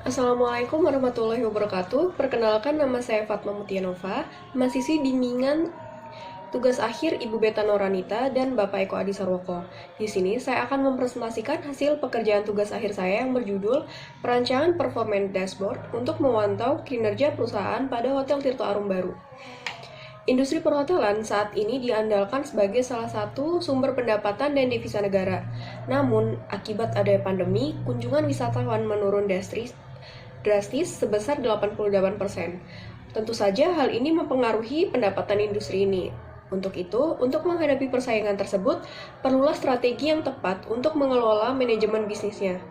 Assalamualaikum warahmatullahi wabarakatuh. Perkenalkan, nama saya Fatma Mutianova, mahasiswi bimbingan tugas akhir Ibu Beta Noranita dan Bapak Eko Adi Sarwoko. Di sini saya akan mempresentasikan hasil pekerjaan tugas akhir saya yang berjudul Perancangan Performance Dashboard untuk memantau kinerja perusahaan pada Hotel Tirto Arum Baru. Industri perhotelan saat ini diandalkan sebagai salah satu sumber pendapatan dan devisa negara. Namun, akibat adanya pandemi, kunjungan wisatawan menurun drastis sebesar 88%. Tentu saja hal ini mempengaruhi pendapatan industri ini. Untuk itu, untuk menghadapi persaingan tersebut, perlulah strategi yang tepat untuk mengelola manajemen bisnisnya.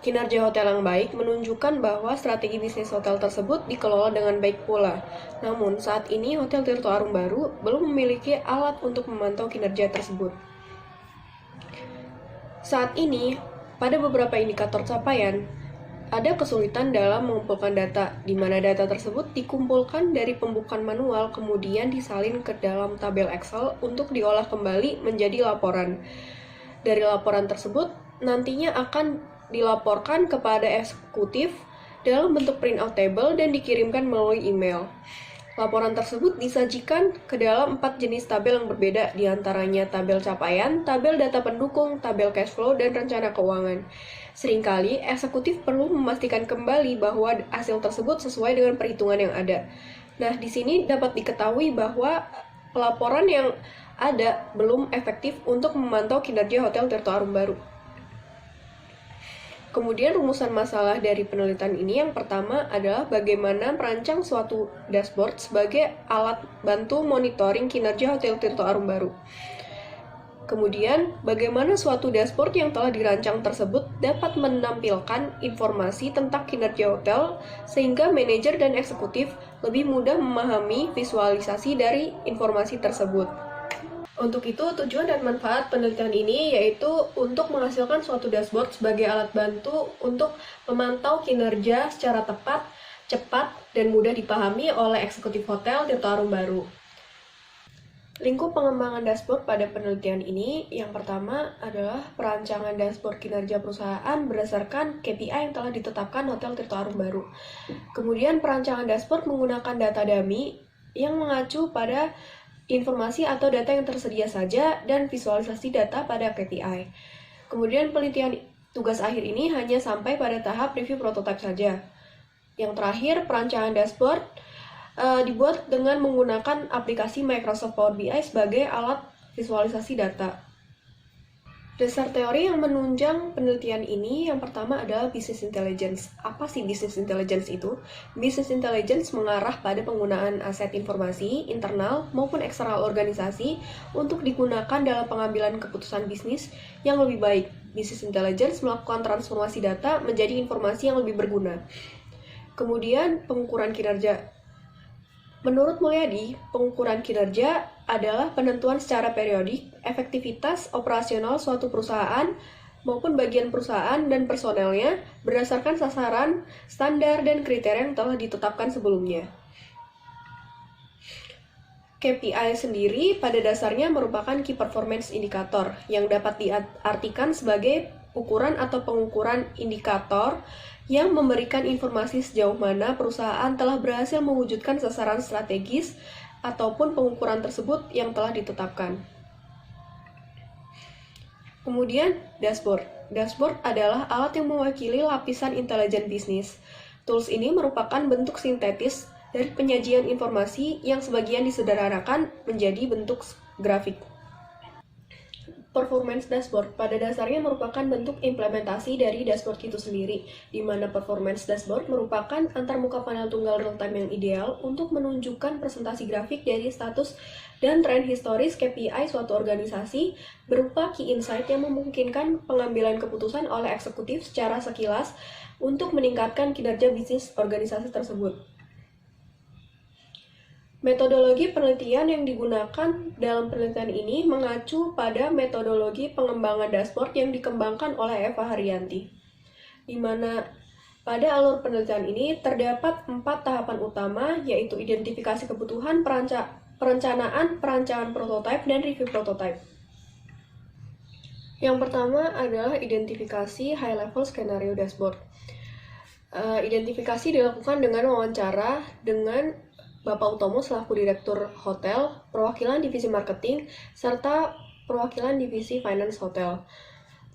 Kinerja hotel yang baik menunjukkan bahwa strategi bisnis hotel tersebut dikelola dengan baik pula. Namun, saat ini Hotel Tirto Arum Baru belum memiliki alat untuk memantau kinerja tersebut. Saat ini, pada beberapa indikator capaian, ada kesulitan dalam mengumpulkan data, di mana data tersebut dikumpulkan dari pembukaan manual kemudian disalin ke dalam tabel Excel untuk diolah kembali menjadi laporan. Dari laporan tersebut, nantinya akan dilaporkan kepada eksekutif dalam bentuk printout table dan dikirimkan melalui email. Laporan tersebut disajikan ke dalam 4 jenis tabel yang berbeda, diantaranya tabel capaian, tabel data pendukung, tabel cash flow, dan rencana keuangan. Seringkali, eksekutif perlu memastikan kembali bahwa hasil tersebut sesuai dengan perhitungan yang ada. Nah, di sini dapat diketahui bahwa laporan yang ada belum efektif untuk memantau kinerja Hotel Tirto Arum Baru. Kemudian rumusan masalah dari penelitian ini yang pertama adalah bagaimana merancang suatu dashboard sebagai alat bantu monitoring kinerja Hotel Tirto Arum Baru. Kemudian, bagaimana suatu dashboard yang telah dirancang tersebut dapat menampilkan informasi tentang kinerja hotel sehingga manajer dan eksekutif lebih mudah memahami visualisasi dari informasi tersebut. Untuk itu, tujuan dan manfaat penelitian ini yaitu untuk menghasilkan suatu dashboard sebagai alat bantu untuk memantau kinerja secara tepat, cepat, dan mudah dipahami oleh eksekutif hotel Tirto Arum Baru. Lingkup pengembangan dashboard pada penelitian ini yang pertama adalah perancangan dashboard kinerja perusahaan berdasarkan KPI yang telah ditetapkan Hotel Tirto Arum Baru. Kemudian perancangan dashboard menggunakan data dummy yang mengacu pada informasi atau data yang tersedia saja dan visualisasi data pada KPI. Kemudian penelitian tugas akhir ini hanya sampai pada tahap review prototipe saja. Yang terakhir, perancangan dashboard dibuat dengan menggunakan aplikasi Microsoft Power BI sebagai alat visualisasi data. Dasar teori yang menunjang penelitian ini yang pertama adalah business intelligence. Apa sih business intelligence itu? Business intelligence mengarah pada penggunaan aset informasi internal maupun eksternal organisasi untuk digunakan dalam pengambilan keputusan bisnis yang lebih baik. Business intelligence melakukan transformasi data menjadi informasi yang lebih berguna. Kemudian pengukuran kinerja. Menurut Mulyadi, pengukuran kinerja adalah penentuan secara periodik efektivitas operasional suatu perusahaan maupun bagian perusahaan dan personelnya berdasarkan sasaran, standar, dan kriteria yang telah ditetapkan sebelumnya. KPI sendiri pada dasarnya merupakan Key Performance Indicator yang dapat diartikan sebagai ukuran atau pengukuran indikator yang memberikan informasi sejauh mana perusahaan telah berhasil mewujudkan sasaran strategis ataupun pengukuran tersebut yang telah ditetapkan. Kemudian, dashboard. Dashboard adalah alat yang mewakili lapisan intelijen bisnis. Tools ini merupakan bentuk sintetis dari penyajian informasi yang sebagian disederhanakan menjadi bentuk grafik. Performance dashboard pada dasarnya merupakan bentuk implementasi dari dashboard itu sendiri, di mana performance dashboard merupakan antarmuka panel tunggal real-time yang ideal untuk menunjukkan presentasi grafik dari status dan tren historis KPI suatu organisasi berupa key insight yang memungkinkan pengambilan keputusan oleh eksekutif secara sekilas untuk meningkatkan kinerja bisnis organisasi tersebut. Metodologi penelitian yang digunakan dalam penelitian ini mengacu pada metodologi pengembangan dashboard yang dikembangkan oleh Eva Haryanti, di mana pada alur penelitian ini terdapat 4 tahapan utama, yaitu identifikasi kebutuhan, perencanaan prototipe, dan review prototipe. Yang pertama adalah identifikasi high level skenario dashboard. Identifikasi dilakukan dengan wawancara dengan Bapak Utomo selaku Direktur Hotel, perwakilan Divisi Marketing, serta perwakilan Divisi Finance Hotel.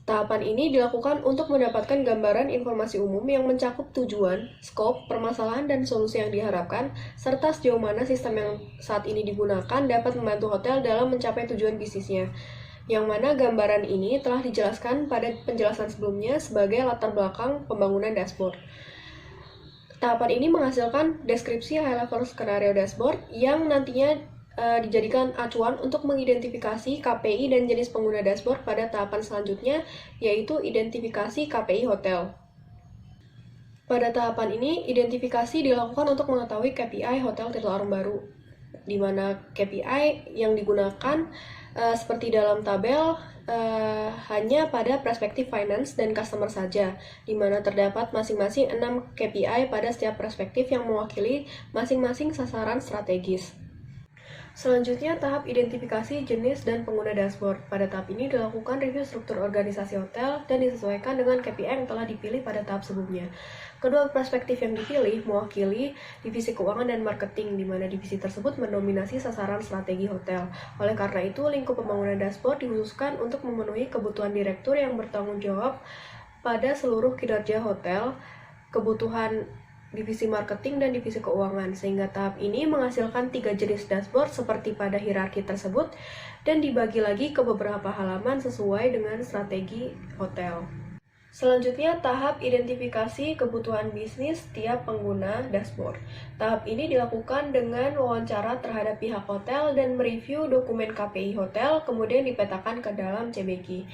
Tahapan ini dilakukan untuk mendapatkan gambaran informasi umum yang mencakup tujuan, skop, permasalahan, dan solusi yang diharapkan, serta sejauh mana sistem yang saat ini digunakan dapat membantu hotel dalam mencapai tujuan bisnisnya. Yang mana gambaran ini telah dijelaskan pada penjelasan sebelumnya sebagai latar belakang pembangunan dashboard. Tahapan ini menghasilkan deskripsi high-level skenario dashboard yang nantinya dijadikan acuan untuk mengidentifikasi KPI dan jenis pengguna dashboard pada tahapan selanjutnya, yaitu identifikasi KPI hotel. Pada tahapan ini, identifikasi dilakukan untuk mengetahui KPI Hotel Tirto Arum Baru, di mana KPI yang digunakan seperti dalam tabel hanya pada perspektif finance dan customer saja, di mana terdapat masing-masing 6 KPI pada setiap perspektif yang mewakili masing-masing sasaran strategis. Selanjutnya, tahap identifikasi jenis dan pengguna dashboard. Pada tahap ini dilakukan review struktur organisasi hotel dan disesuaikan dengan KPI yang telah dipilih pada tahap sebelumnya. Kedua perspektif yang dipilih mewakili divisi keuangan dan marketing, di mana divisi tersebut mendominasi sasaran strategi hotel. Oleh karena itu, lingkup pembangunan dashboard dikhususkan untuk memenuhi kebutuhan direktur yang bertanggung jawab pada seluruh kinerja hotel, kebutuhan divisi marketing dan divisi keuangan, sehingga tahap ini menghasilkan 3 jenis dashboard seperti pada hierarki tersebut dan dibagi lagi ke beberapa halaman sesuai dengan strategi hotel. Selanjutnya, tahap identifikasi kebutuhan bisnis tiap pengguna dashboard. Tahap ini dilakukan dengan wawancara terhadap pihak hotel dan mereview dokumen KPI hotel, kemudian dipetakan ke dalam CBQ.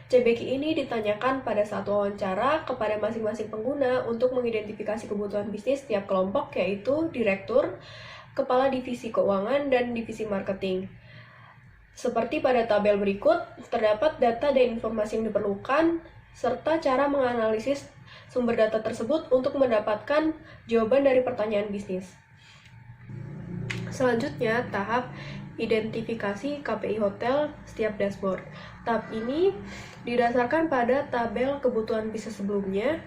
CBQ ini ditanyakan pada saat wawancara kepada masing-masing pengguna untuk mengidentifikasi kebutuhan bisnis tiap kelompok, yaitu direktur, kepala divisi keuangan, dan divisi marketing. Seperti pada tabel berikut, terdapat data dan informasi yang diperlukan, serta cara menganalisis sumber data tersebut untuk mendapatkan jawaban dari pertanyaan bisnis. Selanjutnya, tahap identifikasi KPI hotel setiap dashboard. Tahap ini didasarkan pada tabel kebutuhan bisnis sebelumnya,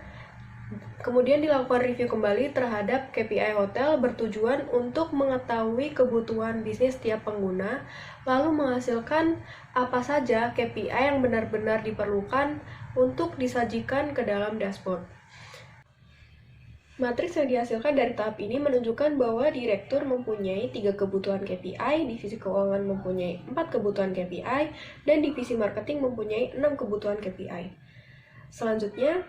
kemudian dilakukan review kembali terhadap KPI hotel bertujuan untuk mengetahui kebutuhan bisnis tiap pengguna, lalu menghasilkan apa saja KPI yang benar-benar diperlukan untuk disajikan ke dalam dashboard. Matriks yang dihasilkan dari tahap ini menunjukkan bahwa direktur mempunyai 3 kebutuhan KPI, divisi keuangan mempunyai 4 kebutuhan KPI, dan divisi marketing mempunyai 6 kebutuhan KPI. Selanjutnya,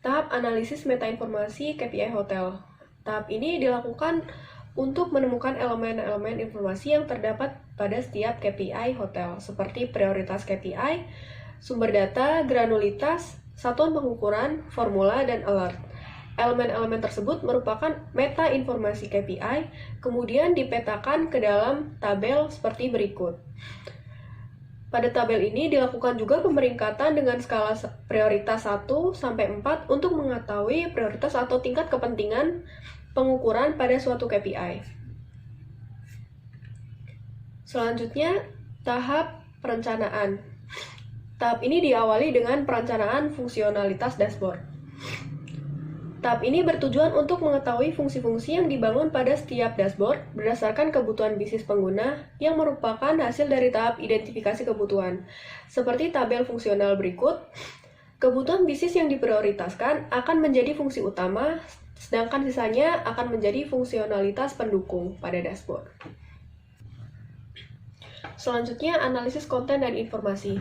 tahap analisis meta informasi KPI hotel. Tahap ini dilakukan untuk menemukan elemen-elemen informasi yang terdapat pada setiap KPI hotel, seperti prioritas KPI, sumber data, granulitas, satuan pengukuran, formula, dan alert. Elemen-elemen tersebut merupakan meta informasi KPI, kemudian dipetakan ke dalam tabel seperti berikut. Pada tabel ini dilakukan juga pemeringkatan dengan skala prioritas 1 sampai 4 untuk mengetahui prioritas atau tingkat kepentingan pengukuran pada suatu KPI. Selanjutnya, tahap perencanaan. Tahap ini diawali dengan perencanaan fungsionalitas dashboard. Tahap ini bertujuan untuk mengetahui fungsi-fungsi yang dibangun pada setiap dashboard berdasarkan kebutuhan bisnis pengguna yang merupakan hasil dari tahap identifikasi kebutuhan. Seperti tabel fungsional berikut, kebutuhan bisnis yang diprioritaskan akan menjadi fungsi utama, sedangkan sisanya akan menjadi fungsionalitas pendukung pada dashboard. Selanjutnya, analisis konten dan informasi.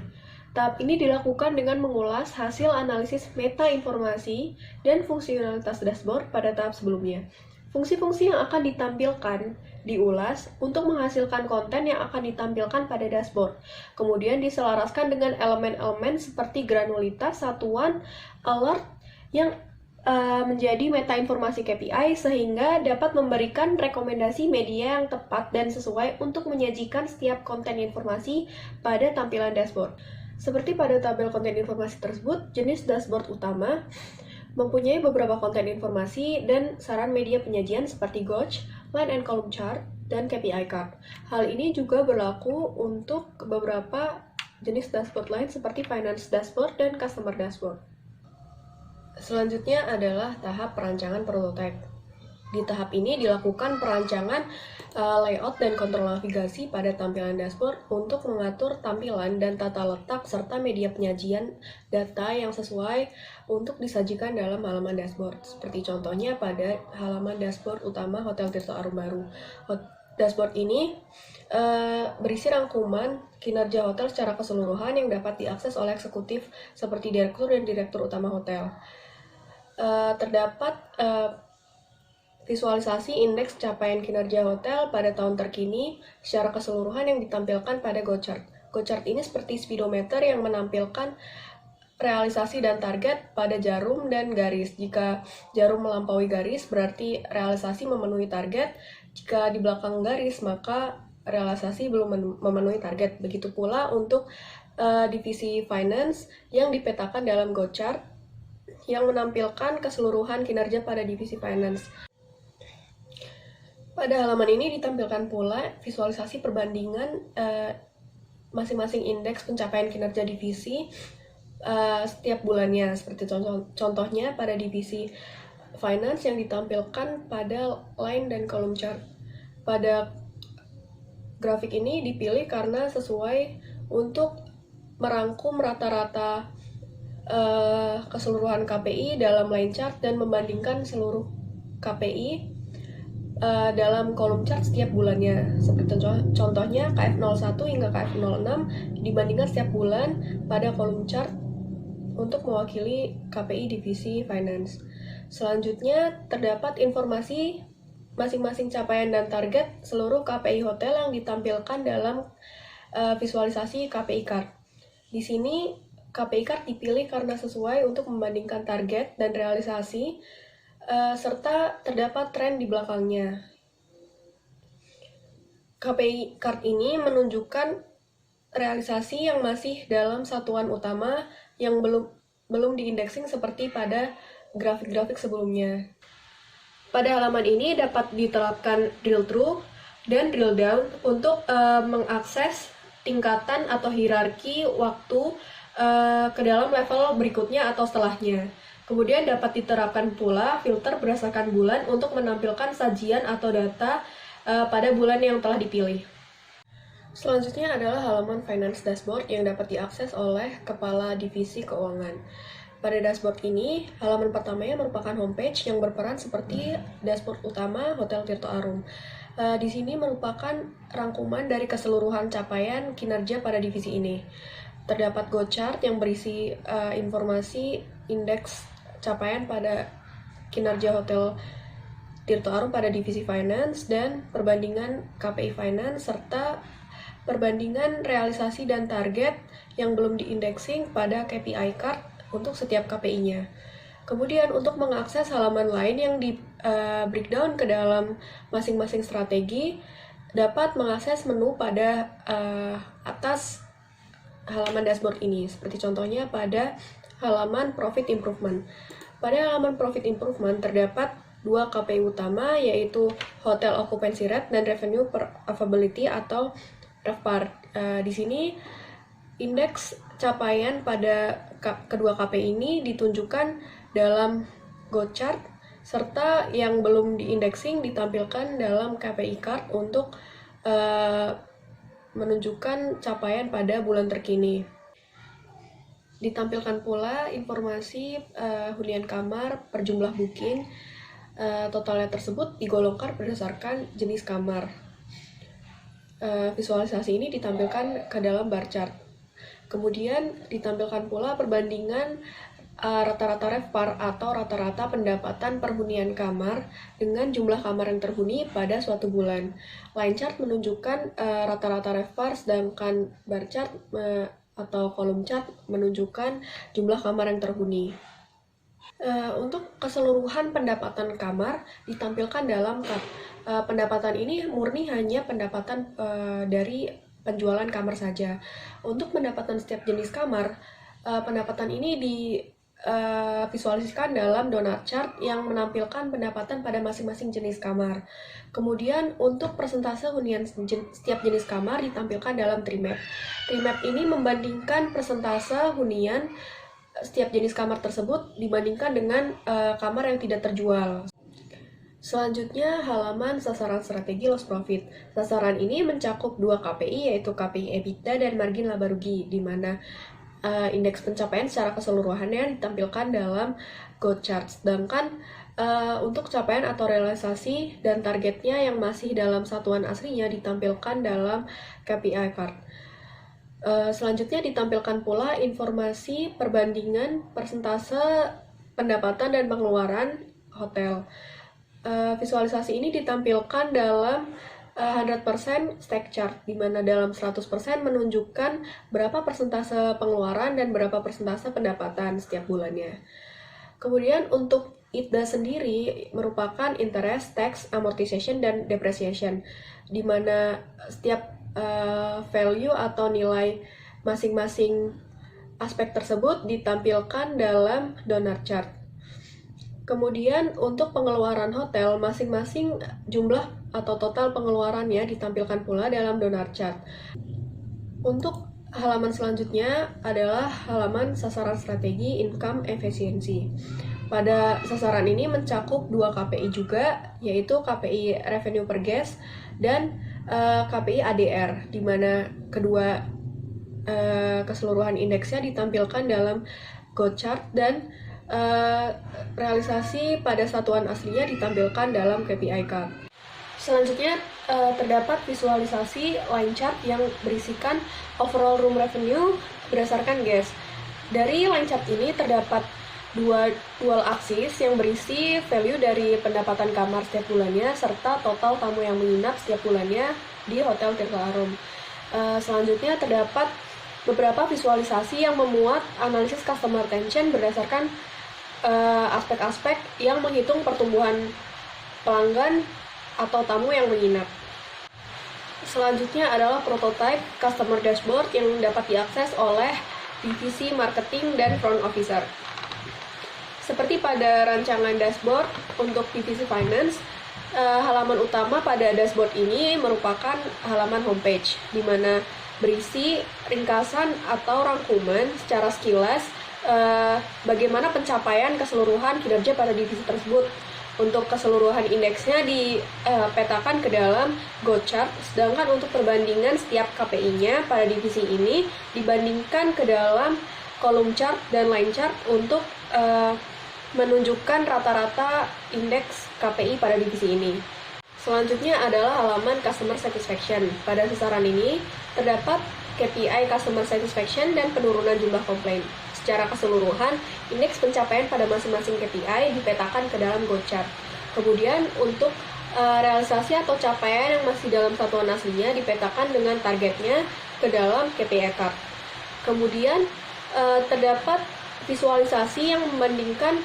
Tahap ini dilakukan dengan mengulas hasil analisis meta informasi dan fungsionalitas dashboard pada tahap sebelumnya. Fungsi-fungsi yang akan ditampilkan diulas untuk menghasilkan konten yang akan ditampilkan pada dashboard. Kemudian diselaraskan dengan elemen-elemen seperti granulitas, satuan, alert yang menjadi meta informasi KPI sehingga dapat memberikan rekomendasi media yang tepat dan sesuai untuk menyajikan setiap konten informasi pada tampilan dashboard. Seperti pada tabel konten informasi tersebut, jenis dashboard utama mempunyai beberapa konten informasi dan saran media penyajian seperti Gauge, Line and Column Chart, dan KPI Card. Hal ini juga berlaku untuk beberapa jenis dashboard lain seperti Finance Dashboard dan Customer Dashboard. Selanjutnya adalah tahap perancangan prototipe. Di tahap ini dilakukan perancangan layout dan kontrol navigasi pada tampilan dashboard untuk mengatur tampilan dan tata letak serta media penyajian data yang sesuai untuk disajikan dalam halaman dashboard. Seperti contohnya pada halaman dashboard utama Hotel Tirto Arum Baru. Dashboard ini berisi rangkuman kinerja hotel secara keseluruhan yang dapat diakses oleh eksekutif seperti direktur dan direktur utama hotel. Terdapat visualisasi indeks capaian kinerja hotel pada tahun terkini secara keseluruhan yang ditampilkan pada GoChart. GoChart ini seperti speedometer yang menampilkan realisasi dan target pada jarum dan garis. Jika jarum melampaui garis, berarti realisasi memenuhi target. Jika di belakang garis, maka realisasi belum memenuhi target. Begitu pula untuk divisi finance yang dipetakan dalam GoChart yang menampilkan keseluruhan kinerja pada divisi finance. Pada halaman ini ditampilkan pula visualisasi perbandingan masing-masing indeks pencapaian kinerja divisi setiap bulannya. Seperti contohnya pada divisi finance yang ditampilkan pada line dan column chart. Pada grafik ini dipilih karena sesuai untuk merangkum rata-rata keseluruhan KPI dalam line chart dan membandingkan seluruh KPI dalam kolom chart setiap bulannya. Seperti contohnya KF01 hingga KF06 dibandingkan setiap bulan pada kolom chart untuk mewakili KPI divisi finance. Selanjutnya terdapat informasi masing-masing capaian dan target seluruh KPI hotel yang ditampilkan dalam visualisasi KPI card. Di sini KPI card dipilih karena sesuai untuk membandingkan target dan realisasi serta terdapat tren di belakangnya. KPI card ini menunjukkan realisasi yang masih dalam satuan utama yang belum diindeksing seperti pada grafik-grafik sebelumnya. Pada halaman ini dapat diterapkan drill through dan drill down untuk mengakses tingkatan atau hierarki waktu ke dalam level berikutnya atau setelahnya. Kemudian dapat diterapkan pula filter berdasarkan bulan untuk menampilkan sajian atau data pada bulan yang telah dipilih. Selanjutnya adalah halaman Finance Dashboard yang dapat diakses oleh Kepala Divisi Keuangan. Pada dashboard ini, halaman pertamanya merupakan homepage yang berperan seperti dashboard utama Hotel Tirto Arum. Di sini merupakan rangkuman dari keseluruhan capaian kinerja pada divisi ini. Terdapat GoChart yang berisi informasi indeks capaian pada kinerja Hotel Tirto Arum pada divisi finance dan perbandingan KPI finance serta perbandingan realisasi dan target yang belum diindexing pada KPI card untuk setiap KPI-nya. Kemudian untuk mengakses halaman lain yang di breakdown ke dalam masing-masing strategi, dapat mengakses menu pada atas halaman dashboard ini. Seperti contohnya pada halaman Profit Improvement. Pada halaman Profit Improvement terdapat dua KPI utama, yaitu Hotel Occupancy Rate dan Revenue per Availability atau RevPAR. Di sini indeks capaian pada kedua KPI ini ditunjukkan dalam GoChart serta yang belum diindexing ditampilkan dalam KPI card untuk menunjukkan capaian pada bulan terkini. Ditampilkan pula informasi hunian kamar per jumlah booking. Totalnya tersebut digolongkan berdasarkan jenis kamar. Visualisasi ini ditampilkan ke dalam bar chart. Kemudian ditampilkan pula perbandingan rata-rata RevPAR atau rata-rata pendapatan per hunian kamar dengan jumlah kamar yang terhuni pada suatu bulan. Line chart menunjukkan rata-rata RevPAR, sedangkan bar chart atau kolom chart menunjukkan jumlah kamar yang terhuni. Untuk keseluruhan pendapatan kamar ditampilkan dalam card. Pendapatan ini murni hanya pendapatan dari penjualan kamar saja. Untuk pendapatan setiap jenis kamar, pendapatan ini divisualisasikan dalam donut chart yang menampilkan pendapatan pada masing-masing jenis kamar. Kemudian untuk persentase hunian setiap jenis kamar ditampilkan dalam tree map. Tree map ini membandingkan persentase hunian setiap jenis kamar tersebut dibandingkan dengan kamar yang tidak terjual. Selanjutnya, halaman sasaran strategi loss profit. Sasaran ini mencakup 2 KPI, yaitu KPI EBITDA dan margin laba rugi, di mana indeks pencapaian secara keseluruhannya ditampilkan dalam GO chart. Sedangkan untuk capaian atau realisasi dan targetnya yang masih dalam satuan aslinya ditampilkan dalam KPI card. Selanjutnya ditampilkan pula informasi perbandingan persentase pendapatan dan pengeluaran hotel. Visualisasi ini ditampilkan dalam 100% stack chart, di mana dalam 100% menunjukkan berapa persentase pengeluaran dan berapa persentase pendapatan setiap bulannya. Kemudian untuk ITDA sendiri merupakan interest, tax, amortization, dan depreciation, di mana setiap value atau nilai masing-masing aspek tersebut ditampilkan dalam donor chart. Kemudian untuk pengeluaran hotel, masing-masing jumlah atau total pengeluarannya ditampilkan pula dalam donor chart. Untuk halaman selanjutnya adalah halaman sasaran strategi income efficiency. Pada sasaran ini mencakup 2 KPI juga, yaitu KPI revenue per guest dan KPI ADR, di mana kedua keseluruhan indeksnya ditampilkan dalam GO chart dan realisasi pada satuan aslinya ditampilkan dalam KPI card. Selanjutnya terdapat visualisasi line chart yang berisikan overall room revenue berdasarkan guest. Dari line chart ini terdapat dua dual axis yang berisi value dari pendapatan kamar setiap bulannya serta total tamu yang menginap setiap bulannya di Hotel Tirta Arum. Selanjutnya terdapat beberapa visualisasi yang memuat analisis customer retention berdasarkan aspek-aspek yang menghitung pertumbuhan pelanggan atau tamu yang menginap. Selanjutnya adalah prototype customer dashboard yang dapat diakses oleh divisi marketing dan front officer. Seperti pada rancangan dashboard untuk divisi finance, halaman utama pada dashboard ini merupakan halaman homepage, di mana berisi ringkasan atau rangkuman secara sekilas bagaimana pencapaian keseluruhan kinerja pada divisi tersebut. Untuk keseluruhan indeksnya dipetakan ke dalam GO chart, sedangkan untuk perbandingan setiap KPI-nya pada divisi ini dibandingkan ke dalam kolom chart dan line chart untuk menunjukkan rata-rata indeks KPI pada divisi ini. Selanjutnya adalah halaman customer satisfaction. Pada sasaran ini terdapat KPI customer satisfaction dan penurunan jumlah komplain. Secara keseluruhan, indeks pencapaian pada masing-masing KPI dipetakan ke dalam GO chart. Kemudian untuk realisasi atau capaian yang masih dalam satuan aslinya dipetakan dengan targetnya ke dalam KPI card. Kemudian terdapat visualisasi yang membandingkan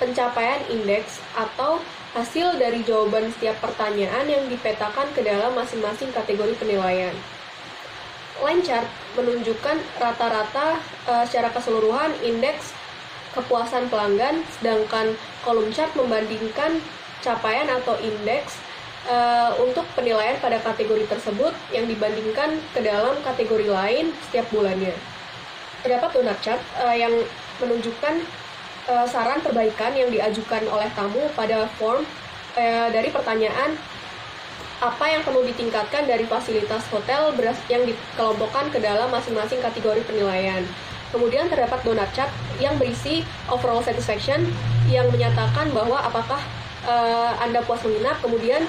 pencapaian indeks atau hasil dari jawaban setiap pertanyaan yang dipetakan ke dalam masing-masing kategori penilaian. Line chart menunjukkan rata-rata secara keseluruhan indeks kepuasan pelanggan, sedangkan kolom chart membandingkan capaian atau indeks untuk penilaian pada kategori tersebut yang dibandingkan ke dalam kategori lain setiap bulannya. Terdapat donut chart yang menunjukkan saran perbaikan yang diajukan oleh tamu pada form dari pertanyaan apa yang perlu ditingkatkan dari fasilitas hotel yang dikelompokkan ke dalam masing-masing kategori penilaian. Kemudian terdapat donut chart yang berisi overall satisfaction yang menyatakan bahwa apakah Anda puas menginap. Kemudian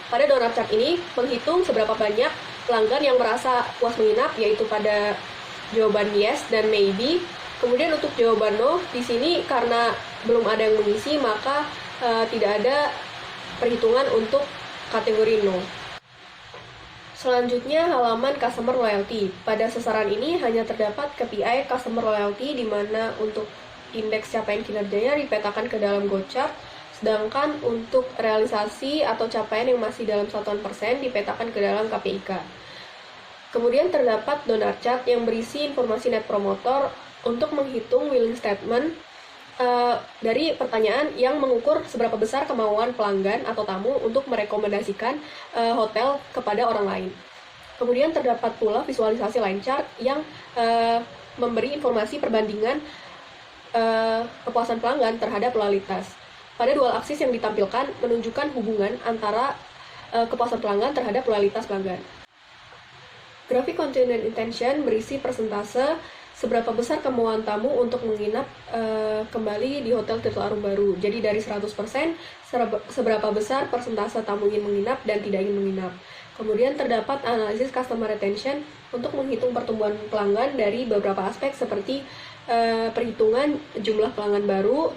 pada donut chart ini menghitung seberapa banyak pelanggan yang merasa puas menginap, yaitu pada jawaban yes dan maybe. Kemudian untuk jawaban no, di sini karena belum ada yang mengisi maka tidak ada perhitungan untuk kategori no. Selanjutnya halaman customer loyalty. Pada sasaran ini hanya terdapat KPI customer loyalty di mana untuk indeks capaian kinerjanya dipetakan ke dalam GO chart, sedangkan untuk realisasi atau capaian yang masih dalam satuan persen dipetakan ke dalam KPIK. Kemudian terdapat donor chart yang berisi informasi net promoter untuk menghitung willing statement dari pertanyaan yang mengukur seberapa besar kemauan pelanggan atau tamu untuk merekomendasikan hotel kepada orang lain. Kemudian terdapat pula visualisasi line chart yang memberi informasi perbandingan kepuasan pelanggan terhadap loyalitas. Pada dual aksis yang ditampilkan menunjukkan hubungan antara kepuasan pelanggan terhadap loyalitas pelanggan. Grafik continued intention berisi persentase seberapa besar kemauan tamu untuk menginap kembali di Hotel Tirto Arum Baru. Jadi dari 100%, seberapa besar persentase tamu ingin menginap dan tidak ingin menginap. Kemudian terdapat analisis customer retention untuk menghitung pertumbuhan pelanggan dari beberapa aspek seperti perhitungan jumlah pelanggan baru,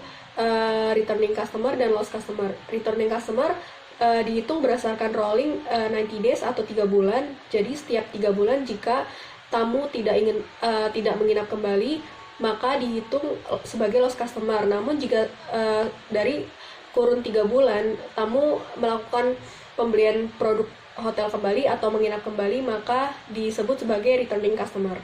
returning customer, dan lost customer. Returning customer dihitung berdasarkan rolling 90 days atau 3 bulan. Jadi setiap 3 bulan jika tamu tidak menginap kembali, maka dihitung sebagai lost customer. Namun jika dari kurun 3 bulan tamu melakukan pembelian produk hotel kembali atau menginap kembali, maka disebut sebagai returning customer.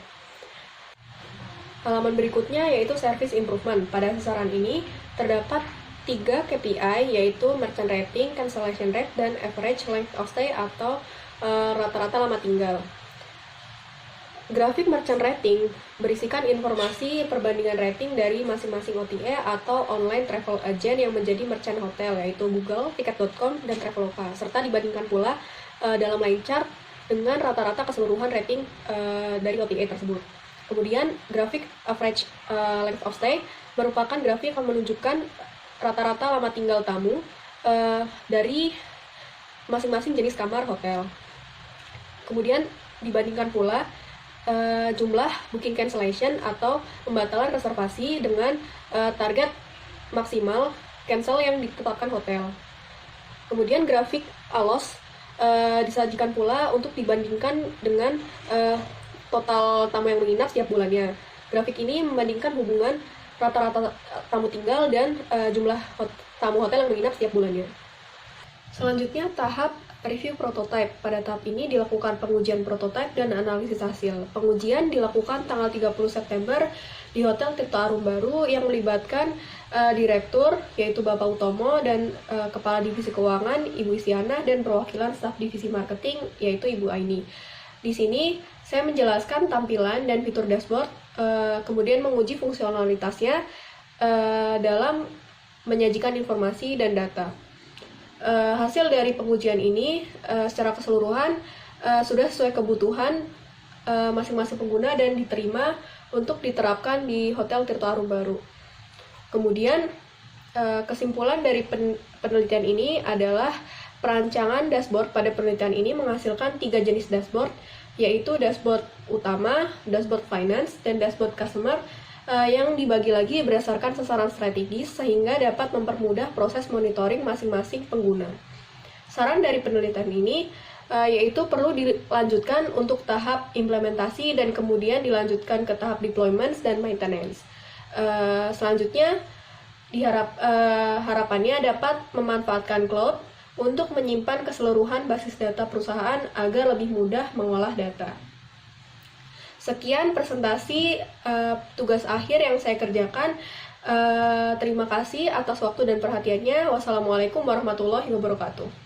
Halaman berikutnya yaitu service improvement. Pada sasaran ini terdapat 3 KPI, yaitu merchant rating, cancellation rate, dan average length of stay atau rata-rata lama tinggal. Grafik merchant rating berisikan informasi perbandingan rating dari masing-masing OTA atau online travel agent yang menjadi merchant hotel, yaitu Google, Tiket.com, dan Traveloka, serta dibandingkan pula dalam line chart dengan rata-rata keseluruhan rating dari OTA tersebut. Kemudian grafik average length of stay merupakan grafik yang menunjukkan rata-rata lama tinggal tamu dari masing-masing jenis kamar hotel. Kemudian dibandingkan pula jumlah booking cancellation atau pembatalan reservasi dengan target maksimal cancel yang ditetapkan hotel. Kemudian grafik ALOS disajikan pula untuk dibandingkan dengan total tamu yang menginap setiap bulannya. Grafik ini membandingkan hubungan rata-rata tamu tinggal dan jumlah tamu hotel yang menginap setiap bulannya. Selanjutnya tahap review prototype. Pada tahap ini dilakukan pengujian prototype dan analisis hasil. Pengujian dilakukan tanggal 30 September di Hotel Tirto Arum Baru yang melibatkan direktur, yaitu Bapak Utomo, dan Kepala Divisi Keuangan, Ibu Isyana, dan perwakilan staf Divisi Marketing, yaitu Ibu Aini. Di sini saya menjelaskan tampilan dan fitur dashboard, kemudian menguji fungsionalitasnya dalam menyajikan informasi dan data. Hasil dari pengujian ini secara keseluruhan sudah sesuai kebutuhan masing-masing pengguna dan diterima untuk diterapkan di Hotel Tirto Arum Baru. Kemudian kesimpulan dari penelitian ini adalah perancangan dashboard pada penelitian ini menghasilkan 3 jenis dashboard, yaitu dashboard utama, dashboard finance, dan dashboard customer yang dibagi lagi berdasarkan sasaran strategis sehingga dapat mempermudah proses monitoring masing-masing pengguna. Saran dari penelitian ini yaitu perlu dilanjutkan untuk tahap implementasi dan kemudian dilanjutkan ke tahap deployment dan maintenance. Selanjutnya harapannya dapat memanfaatkan cloud untuk menyimpan keseluruhan basis data perusahaan agar lebih mudah mengolah data. Sekian presentasi tugas akhir yang saya kerjakan. Terima kasih atas waktu dan perhatiannya. Wassalamualaikum warahmatullahi wabarakatuh.